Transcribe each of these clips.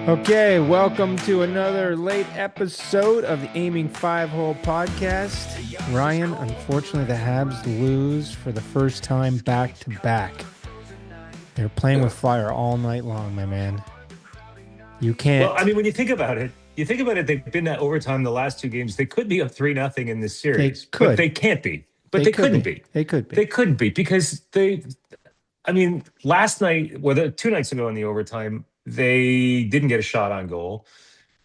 Okay, welcome to another late episode of the Aiming Five Hole podcast. Ryan, unfortunately, the Habs lose for the first time back to back. They're playing with fire all night long, my man. You Well, I can't. mean, when you think about it, they've been at overtime the last two games. They could be up 3-0 in this They series, but could. they can't be. But They they could couldn't be. be. They could be. They couldn't be because I mean, last night, two nights ago in the overtime, they didn't get a shot on goal.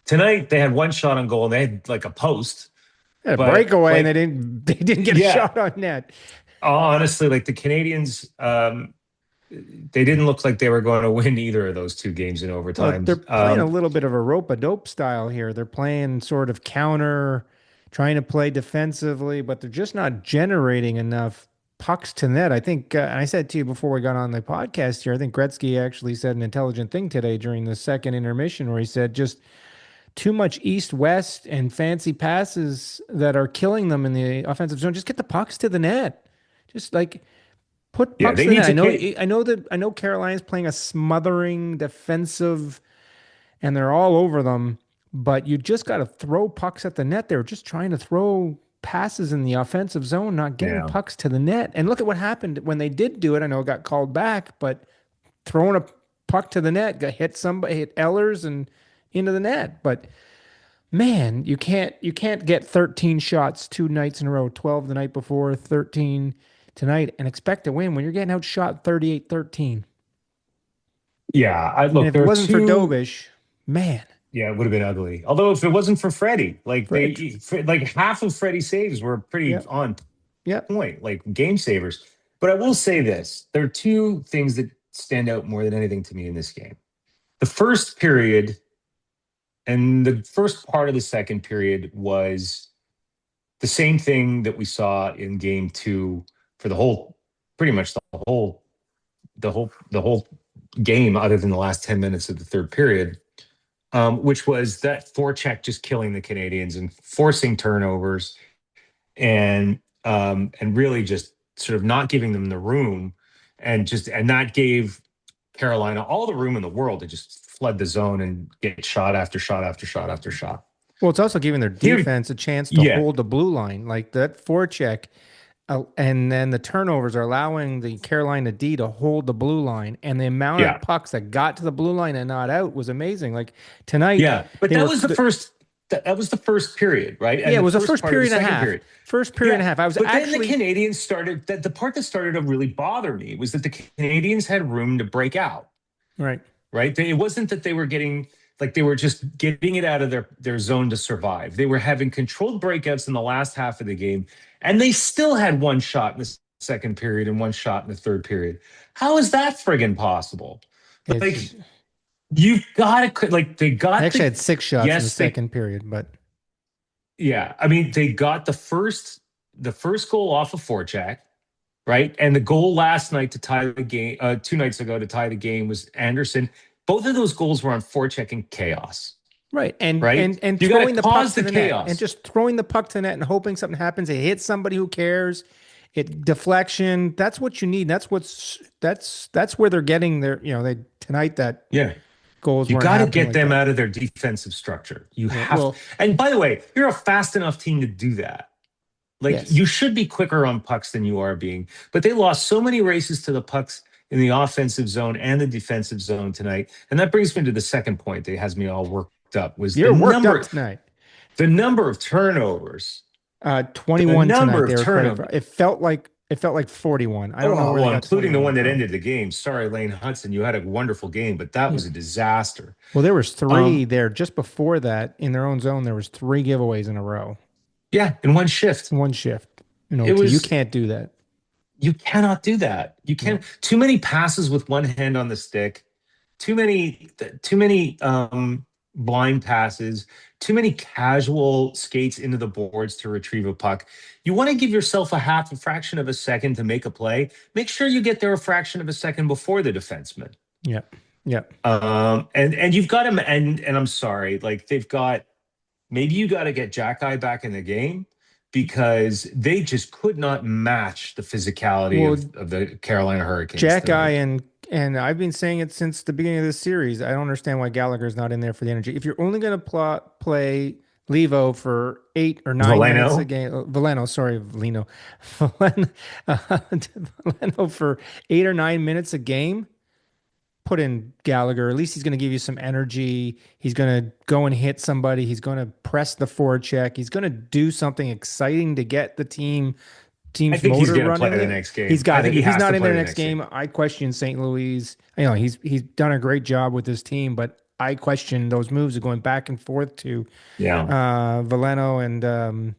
Tonight, they had one shot on goal and they had like a post. They had a But breakaway and they like, didn't. They didn't get a yeah, shot on net. honestly, like the Canadians, they didn't look like they were going to win either of those two games in Look, overtime. they're playing a little bit of a rope a dope style here. They're playing sort of counter, trying to play defensively, but they're just not generating enough pucks to net. I think, and I said to you before we got on the podcast here, I think Gretzky actually said an intelligent thing today during the second intermission where he said just too much east west and fancy passes that are killing them in the offensive zone. Just get the pucks to the net. Just like put Yeah, pucks they to the need net. to get. I know Carolina's playing a smothering defensive and they're all over them, but you just got to throw pucks at the net. They're just trying to throw passes in the offensive zone, not getting Yeah. pucks to the net. And look at what happened when they did do it. I know it got called back, but throwing a puck to the net got hit somebody, hit Ellers and into the net. But man, you can't get 13 shots two nights in a row, 12 the night before, 13 tonight, and expect to win when you're getting outshot 38-13. Yeah, And look, if it there are wasn't for two. Dovish, man, Yeah, it would have been ugly. Although if it wasn't for Freddie, Fred, like half of Freddie's saves were pretty yep, on yep. point, like game savers. But I will say this: there are two things that stand out more than anything to me in this game. The first period and the first part of the second period was the same thing that we saw in game two for pretty much the whole game, other than the last 10 minutes of the third period, which was that forecheck just killing the Canadians and forcing turnovers and really just sort of not giving them the room and that gave Carolina all the room in the world to just flood the zone and get shot after shot after shot after shot. Well, it's also giving their Here, defense a chance to yeah, hold the blue line, like that forecheck, and then the turnovers are allowing the Carolina D to hold the blue line, and the amount of yeah, pucks that got to the blue line and not out was amazing. Like tonight, yeah. But they that were, was the first. That was the first period, right? yeah, And it the was the first first part of the period and a second half. period. First period and a Yeah. half. I was But then the actually, Canadians started that the part that started to really bother me was that the Canadians had room to break out, right. right? It wasn't that they were getting like they were just getting it out of their zone to survive. They were having controlled breakouts in the last half of the game, and they still had one shot in the second period and one shot in the third period. How is that friggin' possible? It's Like you've got to like they I got actually the had six shots in the yes, they second period, but yeah. I mean, they got the first goal off of forecheck, right? And the goal last night to tie the game, 2 nights ago to tie the game was Anderson. Both of those goals were on forecheck and chaos, right, and right? and and You got to throwing the puck cause to the the net, and chaos. just throwing the puck to the net and hoping something happens. It hits somebody who cares. It deflection. That's what you need. That's where they're getting their. They tonight that Yeah. goals You weren't got to happening get like them that. out of their defensive structure. You Yeah. have, Well, and by the way, you're a fast enough team to do that. Like yes. you should be quicker on pucks than you are being, but they lost so many races to the pucks in the offensive zone and the defensive zone tonight. And that brings me to the second point that has me all worked up was You're worked up tonight. the number of turnovers, the 21 number tonight. of They were credit for. turnovers. It felt like 41. I don't know Oh, where they well, got including the 21 one that from. ended the game. Sorry, Lane Hudson, you had a wonderful game, but that Yeah. was a disaster. Well, there was three Um, there just before that in their own zone. There was three giveaways in a row, yeah, in one shift. one shift in It OT. You was can't do that. You cannot do that. You No. can't. Too many passes with one hand on the stick. Too many blind passes. Too many casual skates into the boards to retrieve a puck. You want to give yourself a fraction of a second to make a play. Make sure you get there a fraction of a second before the defenseman. Yep. Yep. And you've got him. And I'm sorry, like they've got. Maybe you got to get Jack Eye back in the game because they just could not match the physicality Well, of the Carolina Hurricanes Jack Eye tonight. and And I've been saying it since the beginning of this series. I don't understand why Gallagher's not in there for the energy. If you're only going to play Levo for 8 or 9 minutes a Valeno. game, Valeno, sorry, Valeno, Valeno, Valeno for 8 or 9 minutes a game, put in Gallagher. At least he's going to give you some energy. He's going to go and hit somebody. He's going to press the forecheck. He's going to do something exciting to get the I team's think he's motor going to play the running. next He's game. I got think it. he If he's has to not in play there the next next game. game, I question St. Louis. He's done a great job with his team, but I question those moves of going back and forth to Yeah. Valeno and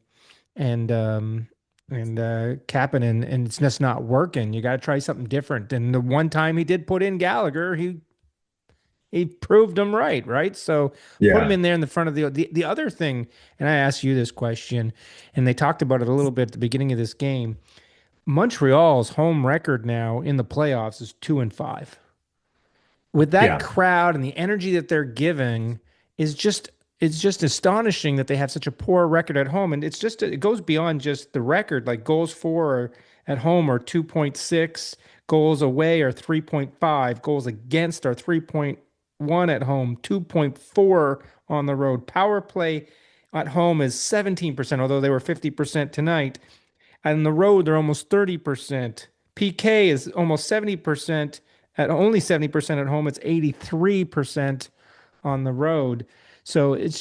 Kapanen, and it's just not working. You got to try something different. And the one time he did put in Gallagher, he proved him right, right? So put him Yeah. in there in the front of the other thing. And I asked you this question, and they talked about it a little bit at the beginning of this game. Montreal's home record now in the playoffs is 2-5. With that Yeah. crowd and the energy that they're giving is just it's just astonishing that they have such a poor record at home. And it goes beyond just the record. Like goals for at home are 2.6, goals away are 3.5, goals against are 3.1 at home, 2.4 on the road. Power play at home is 17%, although they were 50% tonight. On the road, they're almost 30%. PK is almost 70%, at only 70% at home. It's 83% on the road. So it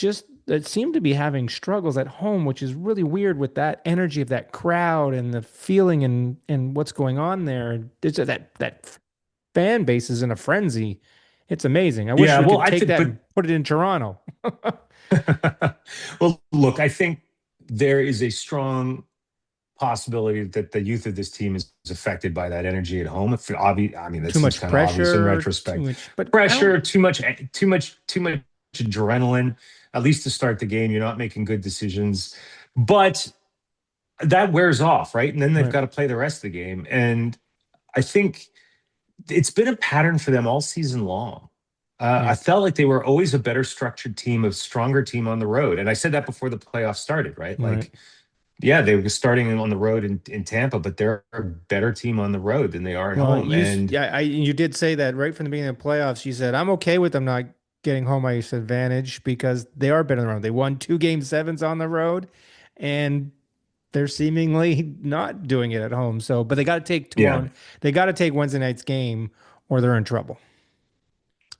seemed to be having struggles at home, which is really weird with that energy of that crowd and the feeling and what's going on there. That fan base is in a frenzy. It's amazing. I wish Yeah. we Well, could I take think, that but and put it in Toronto. well, look, I think there is a strong possibility that the youth of this team is affected by that energy at home. If obvious, I mean, that Too seems much kind of obvious in pressure, too retrospect. much, but I don't. Pressure, too much adrenaline. At least to start the game, you're not making good decisions, but that wears off, right? And then they've Right, got to play the rest of the game. And I think it's been a pattern for them all season long. I yeah, felt like they were always a better structured team, a stronger team on the road. And I said that before the playoffs started, right? right. Like, yeah, they were starting on the road in Tampa, but they're a better team on the road than they are at Well, home. And you did say that right from the beginning of the playoffs. You said I'm okay with them not getting home ice advantage because they are better on the road. They won 2 Game 7s on the road, and they're seemingly not doing it at home. So, but they got to take yeah, tomorrow. They got to take Wednesday night's game, or they're in trouble.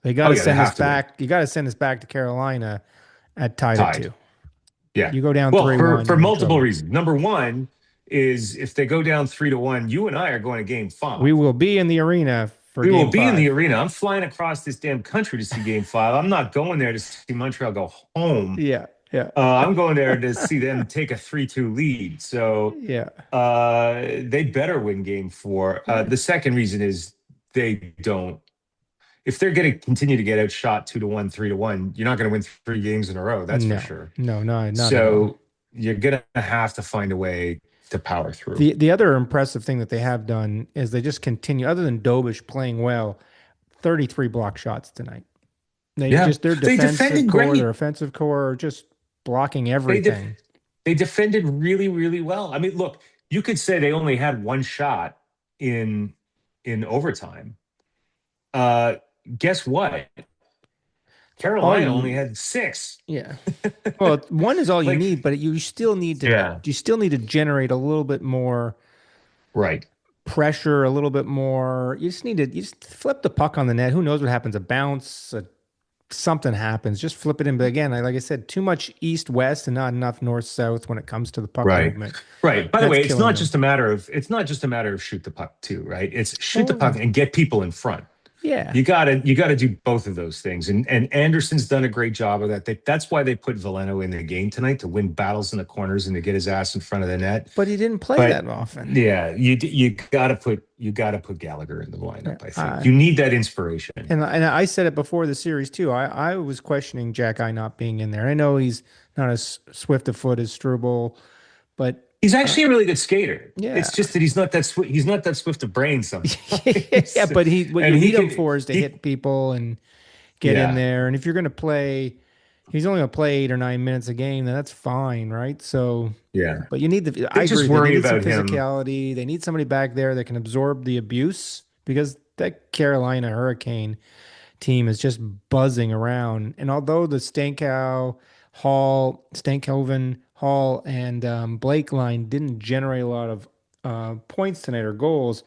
They got oh to yeah, they send us have to win. back. You got to send us back to Carolina at tied at Tied. 2. Yeah. You go down Well, 3-1, for you're in multiple trouble. reasons. Number one is if they go down 3-1, you and I are going to game We five. will be in the arena for We will game be in the 5. arena. I'm flying across this damn country to see game five. I'm not going there to see Montreal go home. Yeah, yeah, I'm going there to see them take a 3-2 lead. So yeah. they better win game four. Right. The second reason is they don't. If they're going to continue to get outshot 2-1, 3-1, you're not going to win 3 games in a row. That's for No, sure. no, no, not at all. So you're going to have to find a way to power through. The other impressive thing that they have done is they just continue, other than Dobish playing well, 33 block shots tonight. Yeah, Their they defensive defended core, their great. offensive core are just blocking They def- everything. they defended really, really well. I mean, look, you could say they only had one shot in overtime. Uh, Guess what? All Carolina only you, had six. yeah. Well, one is all you Like, need, but yeah, you still need to generate a little bit more right. pressure, a little bit more. You just flip the puck on the net. Who knows what happens? A bounce, something happens. Just flip it in. But again, like I said, too much east west and not enough north south when it comes to the puck Right. movement. Right. By the That's way, it's killing not them. just a matter of shoot the puck too, right? It's shoot the puck Oh, and get people in front. yeah. You gotta do both of those things. And Anderson's done a great job of that. That's why they put Veleno in the game tonight, to win battles in the corners and to get his ass in front of the net. But he didn't play But that often. yeah, you gotta put Gallagher in the Yeah. lineup. I think you need that inspiration. And I said it before the series too. I was questioning Jack I not being in there. I know he's not as swift of foot as Struble, but He's actually a really good skater. yeah. It's just that he's not that swift of brain Yeah, sometimes. but what And you he need him can for is to he hit people and get in yeah, there. And if you're going to play, he's only going to play 8 or 9 minutes a game, then that's fine, right? So, yeah. but you need I They agree just with you. They worry need some about him. physicality. They need somebody back there that can absorb the abuse because that Carolina Hurricane team is just buzzing around. And although the Stankoven, Hall, and Blake line didn't generate a lot of points tonight or goals,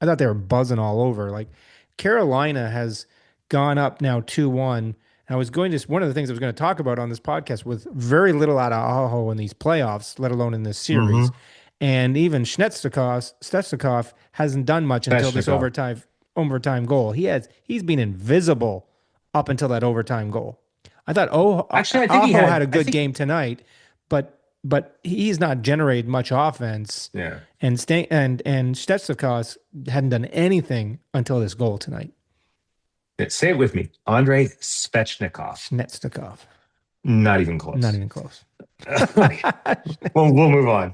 I thought they were buzzing all over. Like Carolina has gone up now 2-1. I was going to, one of the things I was going to talk about on this podcast with very little out of Aho in these playoffs, let alone in this series. Mm-hmm. And even Stetsnikov hasn't done much until this Svechnikov. overtime goal. He's been invisible up until that overtime goal. I thought Actually, I think he Aho had had. a I good think. game tonight, but he's not generated much offense. Yeah. And Stetsnikov hadn't done anything until this goal tonight. Yeah, say it with me. Andrei Svechnikov. Snetsnikov, Not even not close. even close. We'll move on.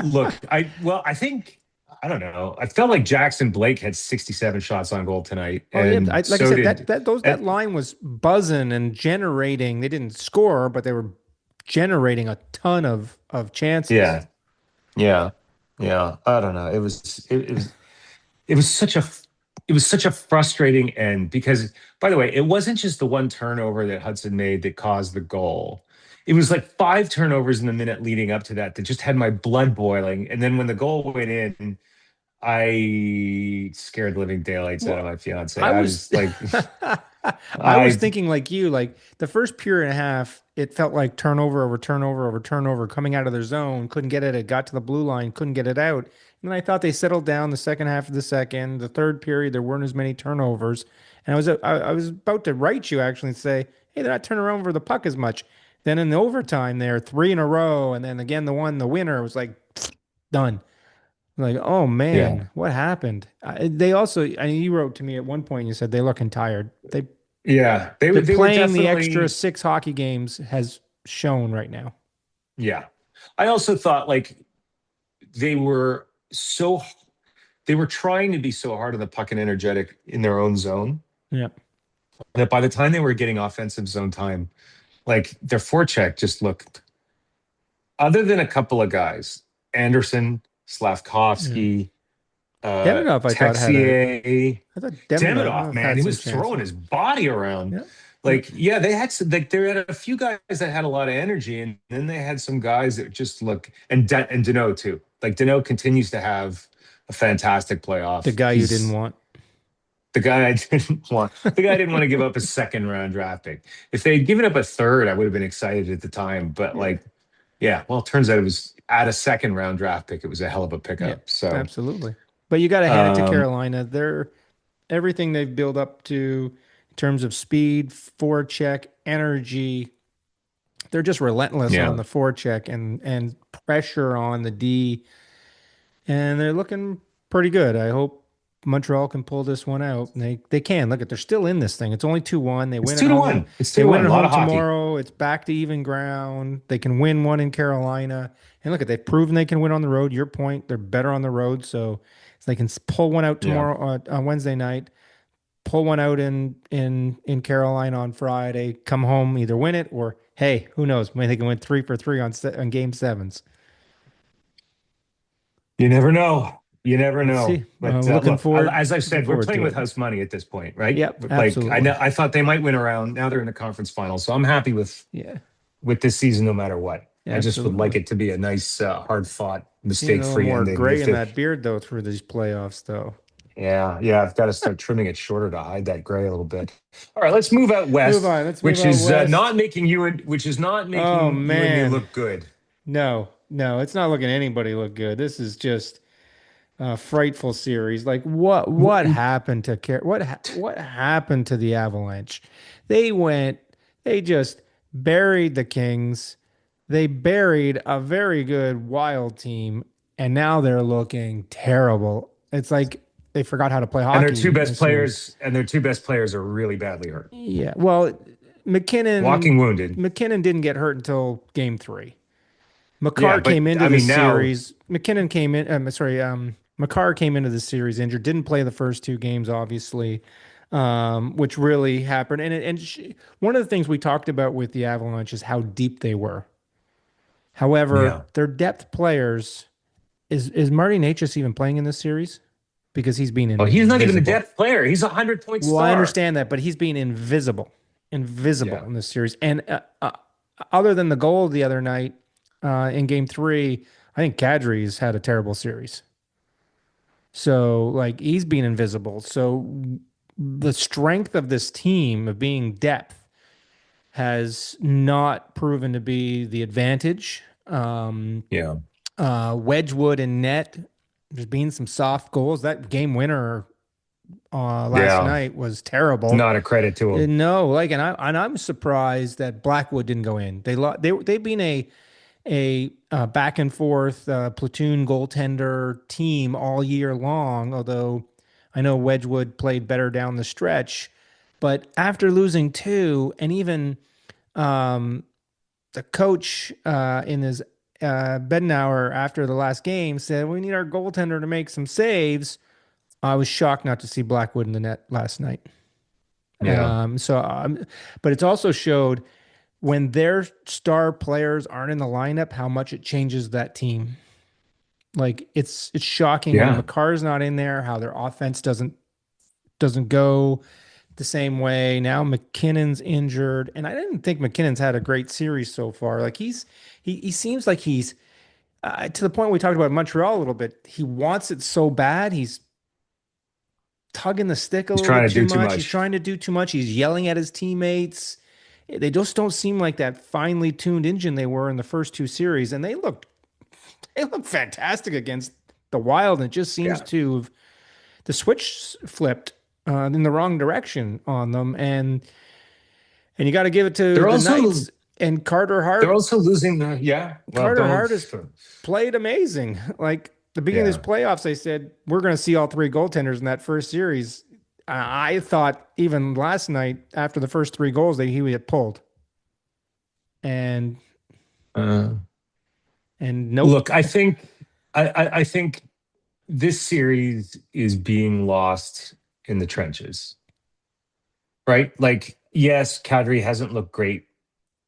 Look, I think I don't know. I felt like Jackson Blake had 67 shots on goal tonight, Oh yeah, and like I so said, did. that line was buzzing and generating. They didn't score, but they were generating a ton of chances. Yeah, yeah, yeah. I don't know. It was such a it was such a frustrating end because, by the way, it wasn't just the one turnover that Hudson made that caused the goal. It was like five turnovers in the minute leading up to that that just had my blood boiling. And then when the goal went in, I scared the living daylights out of Well, my fiance. I I was was like, I was I thinking like you, like the first period and a half, it felt like turnover over turnover over turnover coming out of their zone, couldn't get it. It got to the blue line, couldn't get it out. And I thought they settled down the second half of the second. The third period, there weren't as many turnovers. And I was about to write you actually and say, hey, they're not turning around over the puck as much. Then in the overtime, there three in a row, and then again the winner was like done. Like, oh yeah, man, what happened? They also, I mean, you wrote to me at one point. You said they looking tired. yeah. They're They were playing the extra definitely. 6 hockey games has shown right now. Yeah. I also thought like they were so they were trying to be so hard on the puck and energetic in their own zone Yeah, that by the time they were getting offensive zone time, like their forecheck just looked, other than a couple of guys, Anderson, yeah. Slavkovsky, Demidov, Texier, I thought Demidov, Demidov man, had he some was throwing chances. his body around. Yeah, yeah. Like, yeah, they had some, like, there had a few guys that had a lot of energy, and then they had some guys that just look, and Deneau too. Like, Deneau continues to have a fantastic The playoff. guy you didn't He's want. the guy I didn't want. The guy I didn't want to give up a second round draft pick. If they'd given up a third, I would have been excited at the time. But Yeah, like, yeah, well, it turns out it was at a second round draft pick. It was a hell of a yeah, pickup. So, absolutely. But you got to hand it to um, Carolina. They're everything they've built up to in terms of speed, forecheck, energy. They're just relentless on yeah. the forecheck and pressure on the D, and they're looking pretty good. I hope Montreal can pull this one out. And they can. Look at they're still in this thing. It's only 2-1. They It's win at two to home. one. It's two They to win one. at A lot home of hockey. tomorrow. It's back to even ground. They can win one in Carolina. And look at they've proven they can win on the road. Your point, they're better on the road, so they can pull one out Yeah. tomorrow on Wednesday night. Pull one out in Carolina on Friday. Come home, either win it or hey, who knows? Maybe they can win 3 for 3 on game sevens. You never know. You never Let's know. see. But look, as I've Looking said, we're forward playing to with it. house money at this point, right? Yep, Like I absolutely. know, I thought they might win around. Now they're in the conference final, so I'm happy Yeah, with this season, no matter what. I just would like absolutely. it to be a nice, hard fought, Need a mistake little free more ending. gray If in it, that beard though through these playoffs though. yeah, yeah, I've got to start trimming it shorter to hide that gray a little bit. All right, let's move out Move west, on. Let's move out which is not Oh making you and me man. look good. No, no, it's not looking anybody look good. This is just a frightful series. Like what happened to what happened to the Avalanche? They went they just buried the Kings. They buried a very good Wild team and now they're looking terrible. It's like they forgot how to play hockey in this series. And their two best players are really badly hurt, Yeah. Well, McKinnon walking wounded. McKinnon didn't get hurt until game 3. Yeah, Makar but came into I the mean now, series. McKinnon came in. Sorry, Makar came into the series injured. Didn't play the first 2 games, obviously, which really happened. One of the things we talked about with the Avalanche is how deep they were. However, yeah, their depth players is Marty Natchez even playing in this series? because he's being Well, he's not even a invisible. depth player. He's a 100-point Well, I star. understand that, but he's being invisible Yeah. in this series. And other than the goal the other night in Game Three, I think Kadri's had a terrible series. So like he's being invisible. So the strength of this team of being depth has not proven to be the advantage. Yeah. Wedgwood and net, there's been some soft goals. That game winner last Yeah. night was terrible. Not a credit to him. No, like, and I'm surprised that Blackwood didn't go in. They've been a back and forth platoon goaltender team all year long. Although I know Wedgwood played better down the stretch, but after losing two, and even um, the coach in his Bednauer after the last game said we need our goaltender to make some saves. I was shocked not to see Blackwood in the net last night. Yeah. But it's also showed when their star players aren't in the lineup, how much it changes that team. Like it's shocking when Yeah. Makar's not in there, how their offense doesn't go the same way. Now MacKinnon's injured, and I didn't think MacKinnon's had a great series so far. Like he seems like he's to the point we talked about Montreal a little bit. He wants it so bad. He's tugging the stick a He's little trying bit to too do too much. He's much. trying to do too much. He's yelling at his teammates. They just don't seem like that finely tuned engine they were in the first two series, and they look fantastic against the Wild. And it just seems Yeah. to have the switch flipped in the wrong direction on them, and you got to give it to They're the also Knights and Carter they're Hart. also losing the yeah. Well, Carter don't Hart has played amazing. Like the beginning of this yeah. playoffs, they said we're going to see all three goaltenders in that first series. I thought even last night after the first three goals, he would get pulled, and Uh, nope. Look, I think this series is being lost in the trenches, right? Like, yes, Kadri hasn't looked great.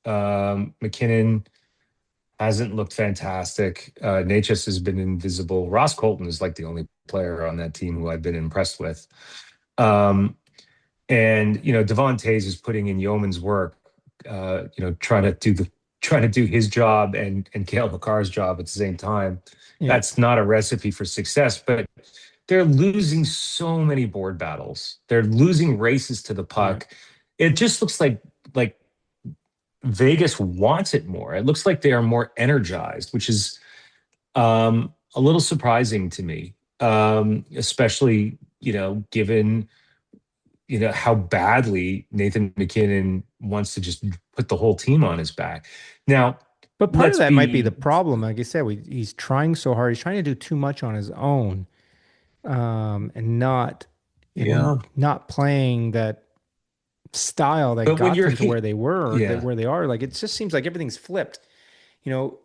McKinnon hasn't looked fantastic. Natchez has been invisible. Ross Colton is like the only player on that team who I've been impressed with. Um, and Devon Tays is putting in yeoman's work, trying to do his job and Cale Makar's job at the same time. Yeah, That's not a recipe for success, but they're losing so many board battles. They're losing races to the yeah. puck. It just looks like Vegas wants it more. It looks like they are more energized, which is a little surprising to me, especially given how badly Nathan MacKinnon wants to just put the whole team on his back. Now, But part of let's that might be the be problem. Like I said, he's trying so hard. He's trying to do too much on his own, and yeah. not playing that style that But when got you're them to where they were, that yeah, where they are. Like it just seems like everything's flipped.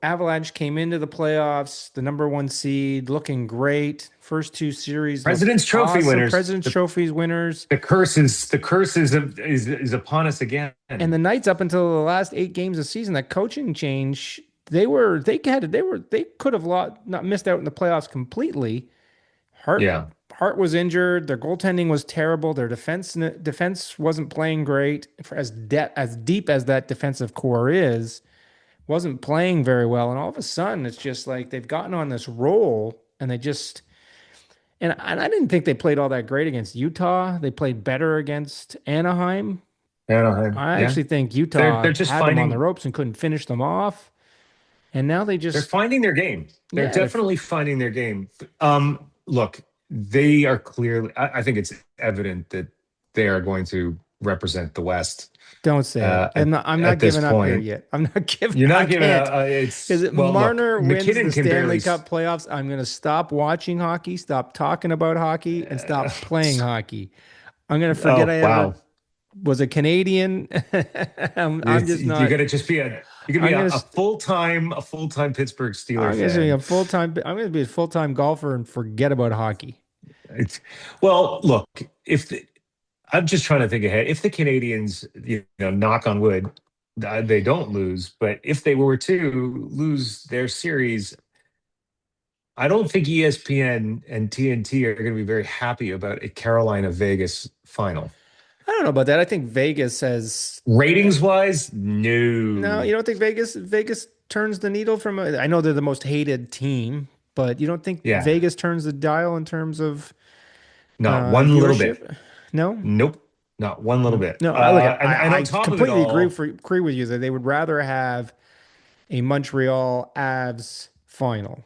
Avalanche came into the playoffs, the number one seed, looking great. First two series looked President's Trophy awesome. winners, President's Trophies winners. the curse is upon us again. And the Knights up until the last eight games of the season, that coaching change, they could have not missed out in the playoffs completely. Hart Yeah. Hart was injured. Their goaltending was terrible. Their defense wasn't playing great. For as deep as that defensive core is, wasn't playing very well. And all of a sudden, it's just like they've gotten on this roll, and they just and I didn't think they played all that great against Utah. They played better against Anaheim. Anaheim. I Yeah. actually think They're Utah just had them on the finding ropes and couldn't finish them off. And now they they're just, finding their game. They're yeah, definitely finding their game. Look, they are clearly I think it's evident that they are going to represent the West don't say it. uh, at, I'm not at this giving up here point. yet. I'm not giving, You're I not giving can't. Because it's well, look, Marner wins the McKinnon can Stanley barely Cup playoffs, I'm going to stop watching hockey, stop talking about hockey, and uh, stop playing hockey. I'm going to forget oh I ever wow. was a Canadian. I'm just You're not, gonna just be I'm going a to, full-time Pittsburgh Steeler fan. I'm going to be a full-time golfer and forget about hockey. It's, well, look, I'm just trying to think ahead. If the Canadians, knock on wood, they don't lose, but if they were to lose their series, I don't think ESPN and TNT are going to be very happy about a Carolina Vegas final. I don't know about that. I think Vegas has Ratings wise, no, no. you don't think Vegas turns the needle from I know they're the most hated team, but you don't think Yeah, Vegas turns the dial in terms of not one little bit. viewership? No? Nope, not one little No. bit. No, I look at And on I top of it completely all, agree with you that they would rather have a Montreal Avs final.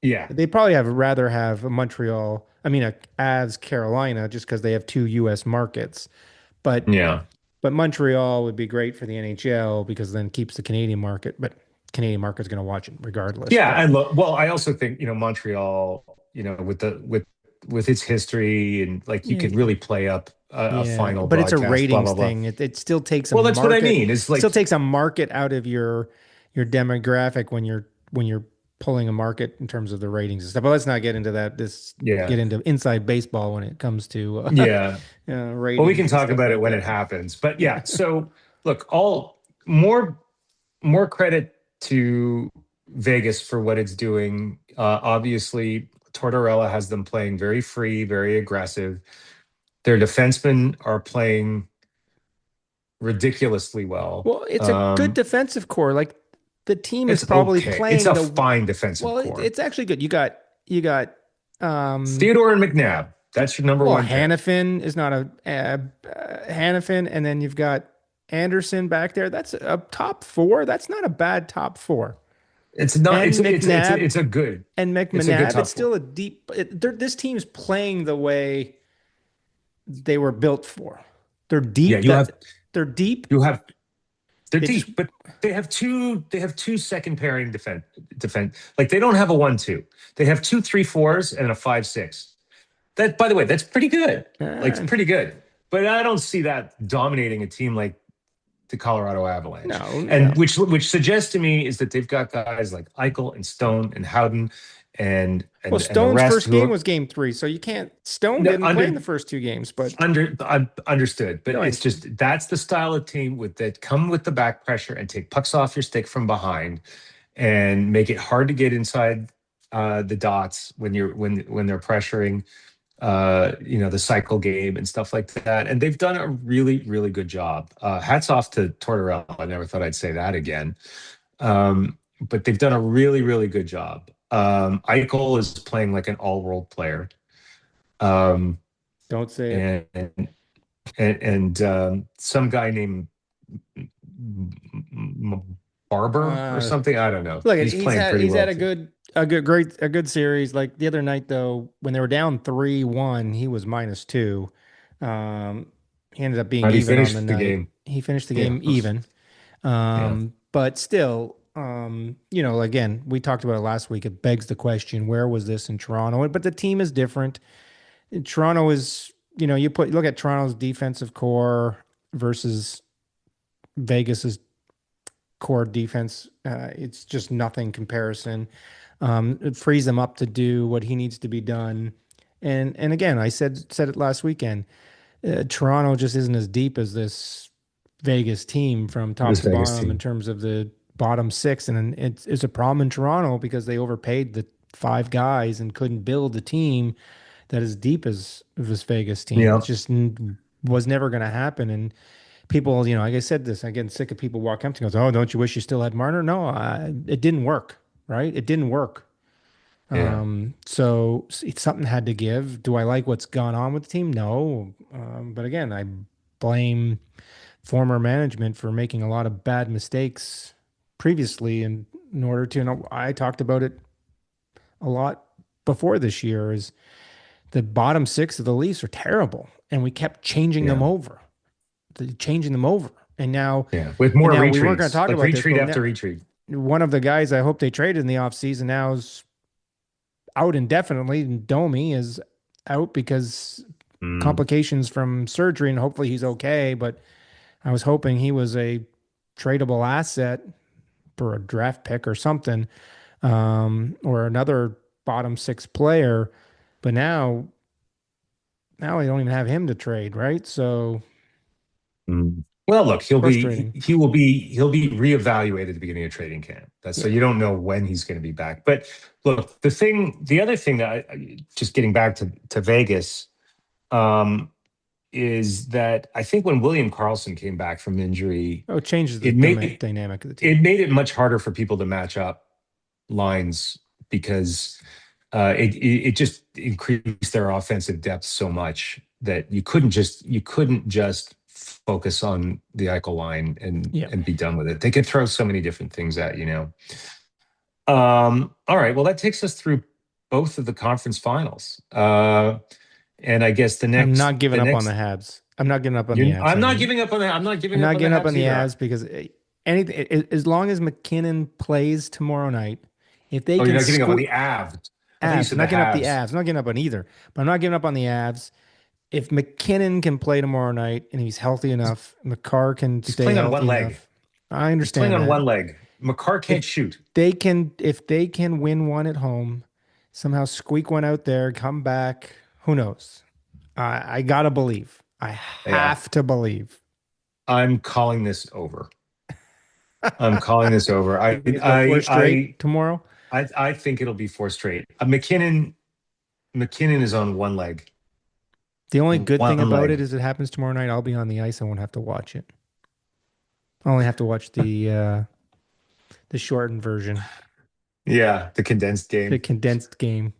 yeah, They'd probably have rather have a Montreal, I mean a Avs Carolina just because they have two US markets. But yeah, Montreal would be great for the NHL because then it keeps the Canadian market, but Canadian market's going to watch it regardless. yeah. But Well, I also think Montreal, with its history and like you could yeah, really play up a yeah, final but it's a broadcast, blah blah ratings blah. thing. It still takes a Well, that's what I market, mean. It's still like, takes a market out of your demographic when you're pulling a market in terms of the ratings and stuff. But let's not get into that. This yeah, get into inside baseball when it comes to yeah. Well, we ratings can and talk stuff about it like when it that. happens. But Yeah. yeah, so look, all more credit to Vegas for what it's doing. Obviously, Tortorella has them playing very free, very aggressive. Their defensemen are playing ridiculously well. Well, it's a good defensive core. Like the team is It's probably okay. It's playing a the fine defensive well, core. it's actually good. You got Theodore and McNabb. That's your number well, one pair. Hannafin is not Hannafin, and then you've got Anderson back there. That's a top four. That's not a bad top four. It's not. And McNabb It's a good. and It's a good McNabb. It's top four. still a deep. This team's playing the way they were built for. They're Yeah, deep. That they're deep. you have they're They just deep, but they have two second pairing defense. Like they don't have a 1-2. They have two 3-4s and a 5-6. That, by the way, that's pretty good. Like it's uh, pretty good. But I don't see that dominating a team like the Colorado Avalanche. no, And no. which suggests to me is that they've got guys like Eichel and Stone and Howden Well, and the Stone's rest first who game are was game three, so you can't. Stone no, didn't play in the first two games, but understood, but go it's ahead. just that's the style of team with that come with the back pressure and take pucks off your stick from behind and make it hard to get inside the dots when they're pressuring the cycle game and stuff like that. And they've done a really good job. Hats off to Tortorella. I never thought I'd say that again. But they've done a really good job. Eichel is playing like an all-world player. Um, Don't say it. and some guy named Barber or Uh, something. I don't know. Look, He's playing pretty he's well had too. a good series. Like the other night though, when they were down 3-1, he was -2. He ended up being How do you even on the finish the night. game? He finished the Yeah, game even. yeah, But still, again, we talked about it last week. It begs the question, where was this in Toronto? But the team is different. Toronto is, look at Toronto's defensive core versus Vegas's core defense. It's just nothing comparison. It frees him up to do what he needs to be done. And again, I said it last weekend. Toronto just isn't as deep as this Vegas team from top this to Vegas bottom in team. terms of the bottom six, and it's a problem in Toronto because they overpaid the five guys and couldn't build a team that is deep as this Vegas team. It's Yeah, just was never going to happen. And people, like I said this, I get sick of people walk up to me and goes, "Oh, don't you wish you still had Marner?" No, it didn't work. Right? It didn't work. yeah, So something had to give. Do I like what's gone on with the team? No. But again, I blame former management for making a lot of bad mistakes previously in order to, and I talked about it a lot before this year, is the bottom six of the Leafs are terrible. And we kept changing them yeah, over, changing them over. yeah. With And more now we weren't going to retreats, talk like about this, retreat but after now retreat. one of the guys I hope they traded in the offseason now is out indefinitely. And Domi is out because Mm, complications from surgery, and hopefully he's okay. But I was hoping he was a tradable asset for a draft pick or something, or another bottom six player. But now we don't even have him to trade, right? So mm. Well, look, Frustrating. he'll be reevaluated at the beginning of training camp. That's so Yeah. you don't know when he's going to be back. But look, the other thing that just getting back to Vegas, um, is that I think when William Karlsson came back from injury, Oh, it changes the it made dynamic of the team. it made it much harder for people to match up lines because it just increased their offensive depth so much that you couldn't just focus on the Eichel line Yeah. and be done with it. They could throw so many different things at you know. All right, well that takes us through both of the conference finals. And I guess I'm not giving the up on the next Habs. I'm not giving up on the Habs. I'm I not mean, giving up on that. I'm not I'm giving up not on the giving up on Habs the either. Avs because anything, as long as MacKinnon plays tomorrow night, if they Oh, you're can not giving up on squeeze the Avs. I thought you Avs, I'm said the not giving up the Habs. Avs. I'm not giving up on either, but I'm not giving up on the Avs. If MacKinnon can play tomorrow night and he's healthy enough, Makar can He's stay playing on one healthy leg. enough. I He's playing understand on that. one leg. Makar If can't shoot. if they can win one at home, somehow squeak one out there, come back, who knows? I gotta believe. I Yeah, have to believe. I'm calling this over. I'm calling this over. You think it's go four straight tomorrow? I think it'll be four straight. McKinnon is on one leg. The only good thing One about it leg. is it happens tomorrow night. I'll be on the ice. I won't have to watch it. I only have to watch the shortened version, Yeah, the condensed the game. condensed game.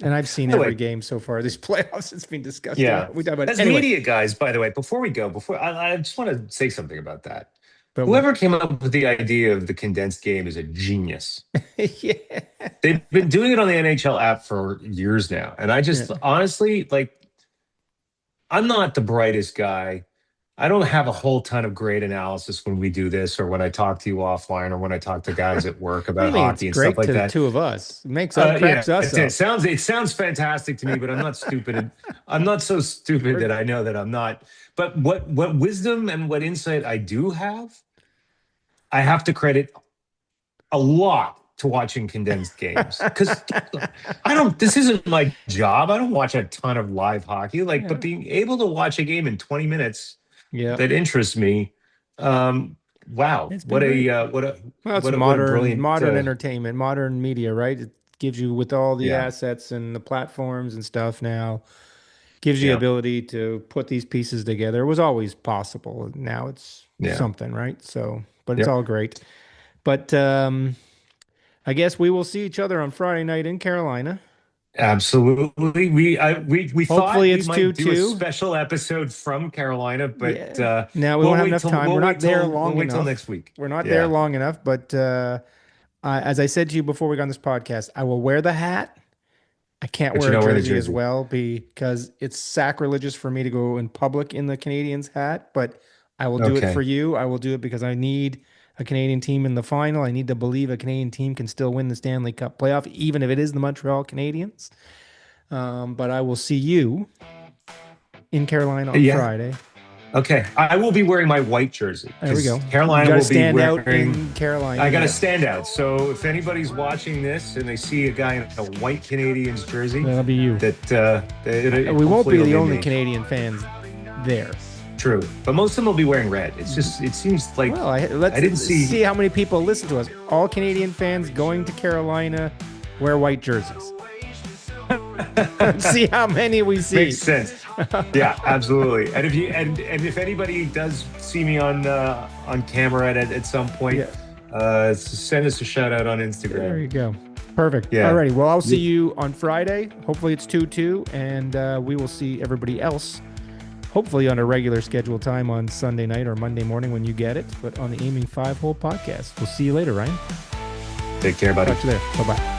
And I've seen By the every way, game so far. This playoffs, it's been disgusting. yeah. We talk about As anyway. media guys, by the way, before we go, before I just want to say something about that. But what? Whoever came up with the idea of the condensed game is a genius. Yeah. They've been doing it on the NHL app for years now. And I Yeah. just honestly, like, I'm not the brightest guy. I don't have a whole ton of great analysis when we do this or when I talk to you offline or when I talk to guys at work What do about you mean? It's hockey and stuff great like to the that. two of us. It makes us Yeah, cracks us up. it sounds fantastic to me, but I'm not stupid. I'm not so stupid that I know that I'm not. But what wisdom and what insight I do have, I have to credit a lot to watching condensed games because I don't. This isn't my job. I don't watch a ton of live hockey. Like, but Yeah. being able to watch a game in 20 minutes Yeah. that interests me. Wow, It's been great. Well, it's what a modern brilliant. modern entertainment, modern media, right? It gives you with all the Yeah, assets and the platforms and stuff now, gives you the yeah, ability to put these pieces together. It was always possible. Now it's yeah, something, right? So, but it's yep. all great. But I guess we will see each other on Friday night in Carolina. Absolutely. We thought Hopefully we it's might do a 2-2. special episode from Carolina, but Yeah. Now we won't have enough time. We're not there we'll long wait till next enough. week. We're not there Yeah. long enough, but as I said to you before we got on this podcast, I will wear the hat. I can't But wear you're a not wearing the jersey as jersey. well because it's sacrilegious for me to go in public in the Canadians hat, but I will do it for Okay. you. I will do it because I need a Canadian team in the final. I need to believe a Canadian team can still win the Stanley Cup playoff, even if it is the Montreal Canadiens. But I will see you in Carolina on Yeah. Friday. Okay. I will be wearing my white jersey There we because go. You Carolina got to will be stand out wearing. in Carolina. I got to Yeah. stand out. So if anybody's watching this and they see a guy in a white Canadians jersey, That'll be you. We won't hopefully be the it'll only me. Canadian fans there. True, but most of them will be wearing red. It's just it seems like Well, let's I didn't see how many people listen to us. All Canadian fans going to Carolina wear white jerseys. Let's see how many we see. Makes sense. Yeah, absolutely. And if anybody does see me on camera at some point, Yeah. send us a shout out on There Instagram. you go. Perfect. Yeah. Alrighty. Well, I'll see you on Friday. Hopefully it's 2-2, and we will see everybody else. Hopefully on a regular scheduled time on Sunday night or Monday morning when you get it, but on the Aiming 5 Hole podcast. We'll see you later, Ryan. Take care, buddy. Talk to you there. Bye-bye.